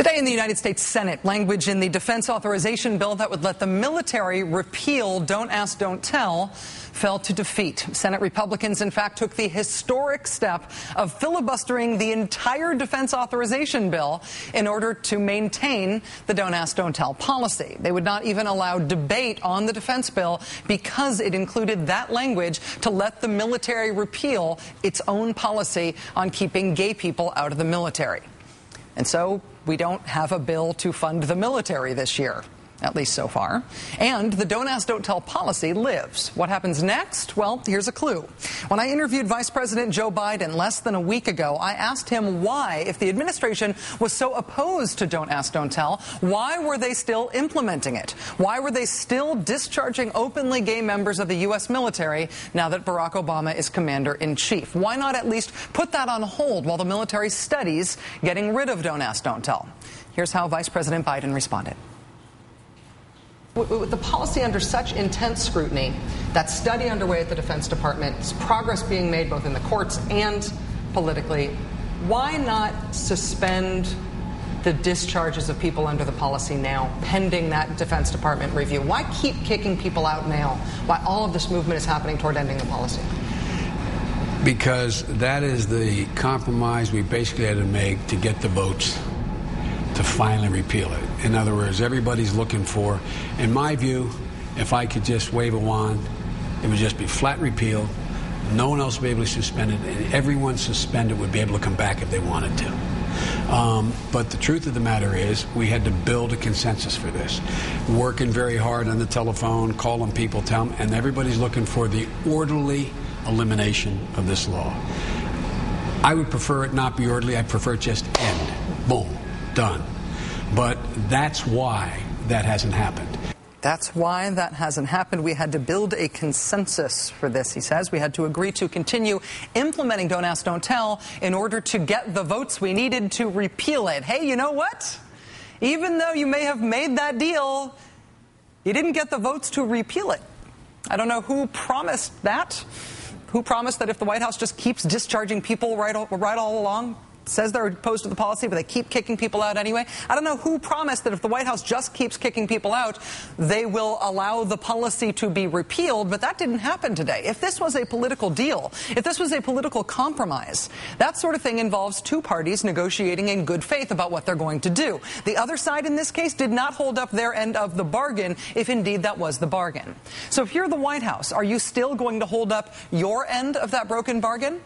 Today in the United States Senate, language in the defense authorization bill that would let the military repeal Don't Ask, Don't Tell fell to defeat. Senate Republicans, in fact, took the historic step of filibustering the entire defense authorization bill in order to maintain the Don't Ask, Don't Tell policy. They would not even allow debate on the defense bill because it included that language to let the military repeal its own policy on keeping gay people out of the military. And so we don't have a bill to fund the military this year, at least so far. And the Don't Ask, Don't Tell policy lives. What happens next? Well, here's a clue. When I interviewed Vice President Joe Biden less than a week ago, I asked him why, if the administration was so opposed to Don't Ask, Don't Tell, why were they still implementing it? Why were they still discharging openly gay members of the U.S. military now that Barack Obama is commander-in-chief? Why not at least put that on hold while the military studies getting rid of Don't Ask, Don't Tell? Here's how Vice President Biden responded. With the policy under such intense scrutiny, that study underway at the Defense Department, progress being made both in the courts and politically, why not suspend the discharges of people under the policy now, pending that Defense Department review? Why keep kicking people out now while all of this movement is happening toward ending the policy? Because that is the compromise we basically had to make to get the votes to finally repeal it. In other words, everybody's looking for, in my view, if I could just wave a wand, it would just be flat repeal. No one else would be able to suspend it, and everyone suspended would be able to come back if they wanted to. But the truth of the matter is, we had to build a consensus for this. Working very hard on the telephone, calling people, telling them, and everybody's looking for the orderly elimination of this law. I would prefer it not be orderly. I prefer it just end. Boom. Done. But that's why that hasn't happened. That's why that hasn't happened. We had to build a consensus for this, he says. We had to agree to continue implementing Don't Ask, Don't Tell in order to get the votes we needed to repeal it. Hey, you know what? Even though you may have made that deal, you didn't get the votes to repeal it. I don't know who promised that. Who promised that if the White House just keeps discharging people right all along, says they're opposed to the policy, but they keep kicking people out anyway. I don't know who promised that if the White House just keeps kicking people out, they will allow the policy to be repealed, but that didn't happen today. If this was a political deal, if this was a political compromise, that sort of thing involves two parties negotiating in good faith about what they're going to do. The other side in this case did not hold up their end of the bargain, if indeed that was the bargain. So if you're the White House, are you still going to hold up your end of that broken bargain?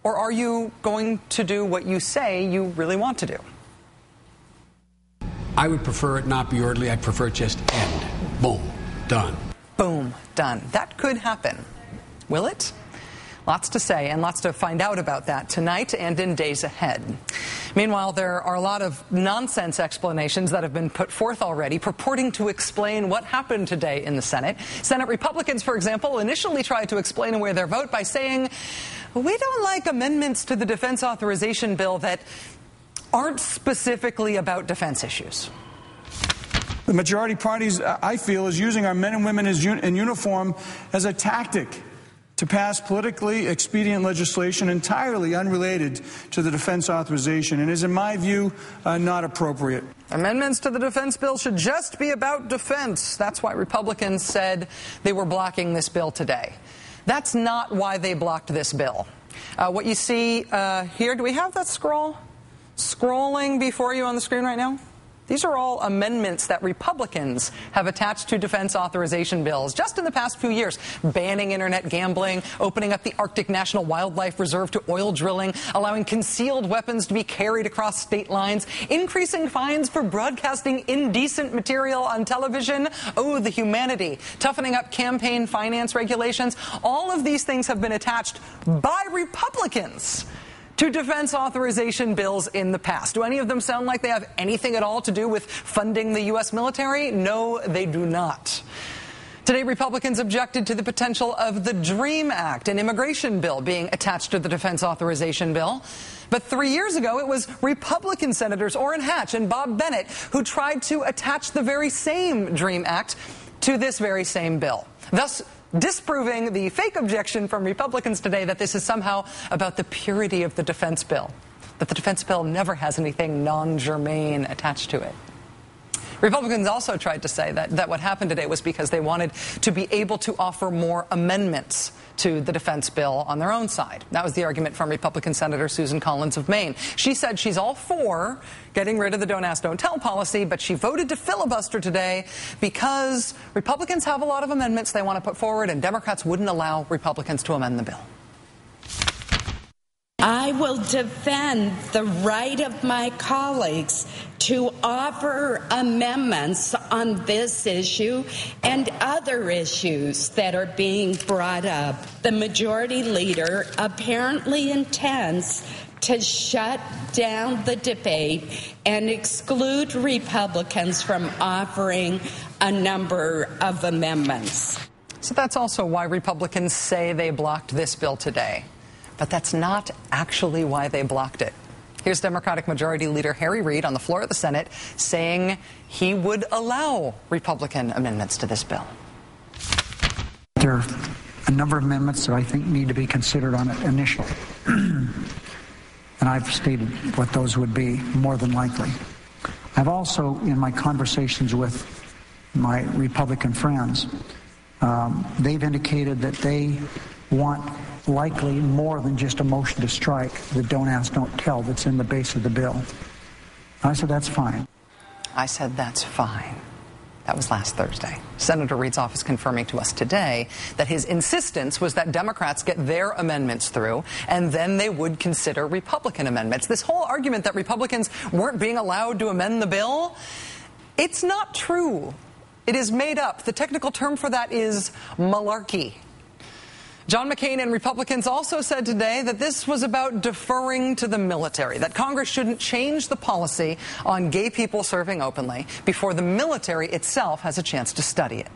Or are you going to do what you say you really want to do? I would prefer it not be orderly. I'd prefer it just end. Boom. Done. Boom. Done. That could happen. Will it? Lots to say and lots to find out about that tonight and in days ahead. Meanwhile, there are a lot of nonsense explanations that have been put forth already purporting to explain what happened today in the Senate. Senate Republicans, for example, initially tried to explain away their vote by saying, we don't like amendments to the defense authorization bill that aren't specifically about defense issues. The majority parties, I feel, is using our men and women in uniform as a tactic to pass politically expedient legislation entirely unrelated to the defense authorization and is, in my view, not appropriate. Amendments to the defense bill should just be about defense. That's why Republicans said they were blocking this bill today. That's not why they blocked this bill. What you see here, do we have that scrolling before you on the screen right now? These are all amendments that Republicans have attached to defense authorization bills just in the past few years. Banning internet gambling, opening up the Arctic National Wildlife Reserve to oil drilling, allowing concealed weapons to be carried across state lines, increasing fines for broadcasting indecent material on television. Oh, the humanity. Toughening up campaign finance regulations. All of these things have been attached by Republicans to defense authorization bills in the past. Do any of them sound like they have anything at all to do with funding the U.S. military? No, they do not. Today, Republicans objected to the potential of the DREAM Act, an immigration bill being attached to the defense authorization bill. But 3 years ago, it was Republican Senators Orrin Hatch and Bob Bennett who tried to attach the very same DREAM Act to this very same bill, thus disproving the fake objection from Republicans today that this is somehow about the purity of the defense bill. that the defense bill never has anything non-germane attached to it. Republicans also tried to say that what happened today was because they wanted to be able to offer more amendments to the defense bill on their own side. That was the argument from Republican Senator Susan Collins of Maine. She said she's all for getting rid of the don't ask, don't tell policy, but she voted to filibuster today because Republicans have a lot of amendments they want to put forward, and Democrats wouldn't allow Republicans to amend the bill. I will defend the right of my colleagues to offer amendments on this issue and other issues that are being brought up. The majority leader apparently intends to shut down the debate and exclude Republicans from offering a number of amendments. So that's also why Republicans say they blocked this bill today. But that's not actually why they blocked it. Here's Democratic Majority Leader Harry Reid on the floor of the Senate saying he would allow Republican amendments to this bill. There are a number of amendments that I think need to be considered on it initially. And I've stated what those would be, more than likely. I've also, in my conversations with my Republican friends, they've indicated that they want likely more than just a motion to strike the don't ask, don't tell that's in the base of the bill. I said, that's fine. I said, that's fine. That was last Thursday. Senator Reid's office confirming to us today that his insistence was that Democrats get their amendments through, and then they would consider Republican amendments. This whole argument that Republicans weren't being allowed to amend the bill, it's not true. It is made up. The technical term for that is malarkey. John McCain and Republicans also said today that this was about deferring to the military, that Congress shouldn't change the policy on gay people serving openly before the military itself has a chance to study it.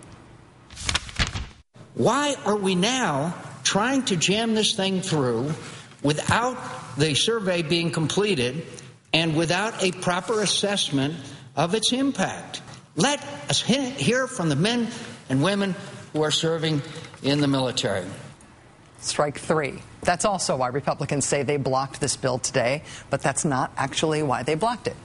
Why are we now trying to jam this thing through without the survey being completed and without a proper assessment of its impact? Let us hear from the men and women who are serving in the military. Strike three. That's also why Republicans say they blocked this bill today, but that's not actually why they blocked it.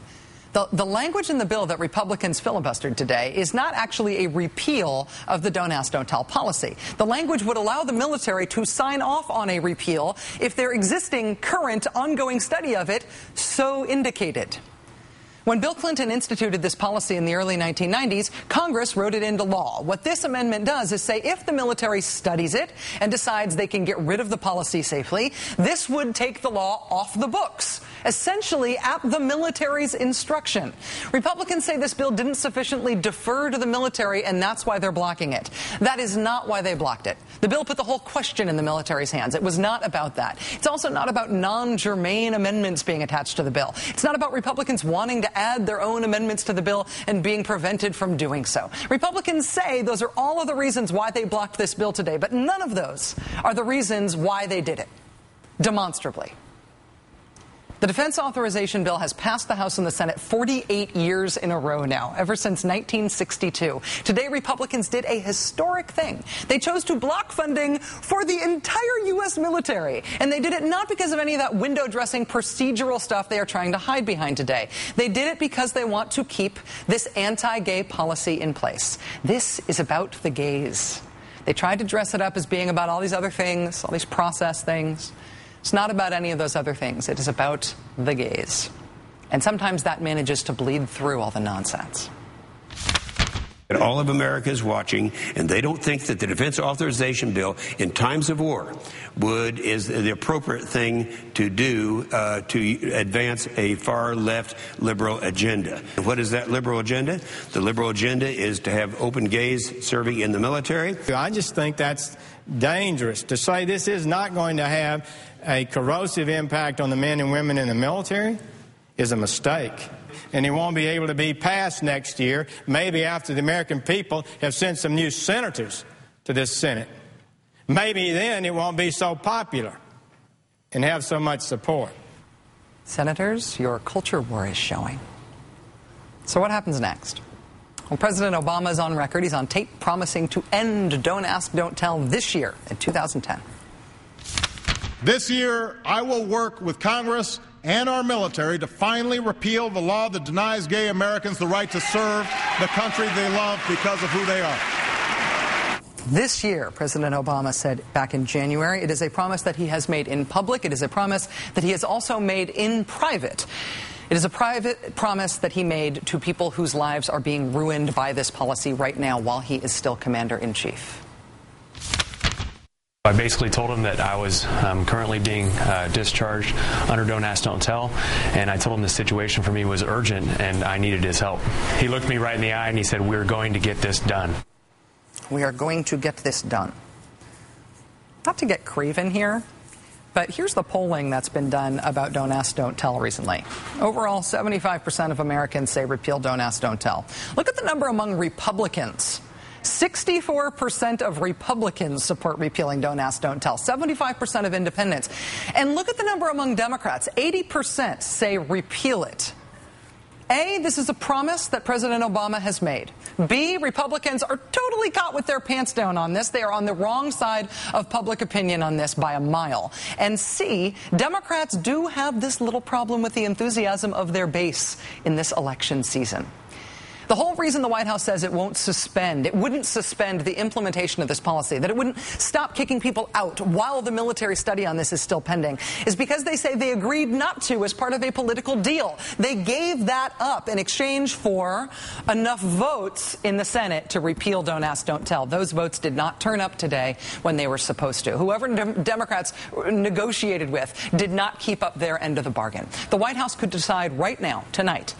The language in the bill that Republicans filibustered today is not actually a repeal of the don't ask, don't tell policy. The language would allow the military to sign off on a repeal if their existing, current, ongoing study of it so indicated. When Bill Clinton instituted this policy in the early 1990s, Congress wrote it into law. What this amendment does is say if the military studies it and decides they can get rid of the policy safely, this would take the law off the books, essentially at the military's instruction. Republicans say this bill didn't sufficiently defer to the military, and that's why they're blocking it. That is not why they blocked it. The bill put the whole question in the military's hands. It was not about that. It's also not about non-germane amendments being attached to the bill. It's not about Republicans wanting to add their own amendments to the bill and being prevented from doing so. Republicans say those are all of the reasons why they blocked this bill today, but none of those are the reasons why they did it, demonstrably. The defense authorization bill has passed the House and the Senate 48 years in a row now, ever since 1962. Today, Republicans did a historic thing. They chose to block funding for the entire U.S. military. And they did it not because of any of that window-dressing procedural stuff they are trying to hide behind today. They did it because they want to keep this anti-gay policy in place. This is about the gays. They tried to dress it up as being about all these other things, all these process things. It's not about any of those other things. It is about the gays. And sometimes that manages to bleed through all the nonsense. All of America is watching, and they don't think that the defense authorization bill in times of war is the appropriate thing to do to advance a far-left liberal agenda. What is that liberal agenda? The liberal agenda is to have open gays serving in the military. I just think that's dangerous. To say this is not going to have a corrosive impact on the men and women in the military is a mistake. And it won't be able to be passed next year, maybe after the American people have sent some new senators to this Senate. Maybe then it won't be so popular and have so much support. Senators, your culture war is showing. So what happens next? Well, President Obama is on record. He's on tape promising to end Don't Ask, Don't Tell this year in 2010. This year, I will work with Congress and our military to finally repeal the law that denies gay Americans the right to serve the country they love because of who they are. This year, President Obama said back in January, it is a promise that he has made in public. It is a promise that he has also made in private. It is a private promise that he made to people whose lives are being ruined by this policy right now while he is still commander-in-chief. I basically told him that I was currently being discharged under Don't Ask, Don't Tell, and I told him the situation for me was urgent and I needed his help. He looked me right in the eye and he said, "We're going to get this done." We are going to get this done. Not to get craven here, but here's the polling that's been done about Don't Ask, Don't Tell recently. Overall, 75% of Americans say repeal Don't Ask, Don't Tell. Look at the number among Republicans. 64% of Republicans support repealing Don't Ask, Don't Tell. 75% of independents. And look at the number among Democrats. 80% say repeal it. A, this is a promise that President Obama has made. B, Republicans are totally caught with their pants down on this. They are on the wrong side of public opinion on this by a mile. And C, Democrats do have this little problem with the enthusiasm of their base in this election season. The whole reason the White House says it wouldn't suspend the implementation of this policy, that it wouldn't stop kicking people out while the military study on this is still pending, is because they say they agreed not to as part of a political deal. They gave that up in exchange for enough votes in the Senate to repeal Don't Ask, Don't Tell. Those votes did not turn up today when they were supposed to. Whoever Democrats negotiated with did not keep up their end of the bargain. The White House could decide right now, tonight,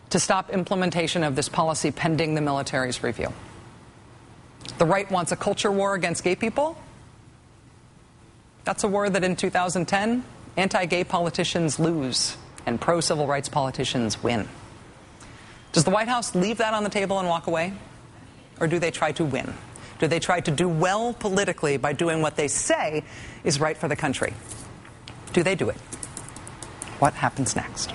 to stop implementation of this policy pending the military's review. The right wants a culture war against gay people. That's a war that in 2010, anti-gay politicians lose and pro-civil rights politicians win. Does the White House leave that on the table and walk away? Or do they try to win? Do they try to do well politically by doing what they say is right for the country? Do they do it? What happens next?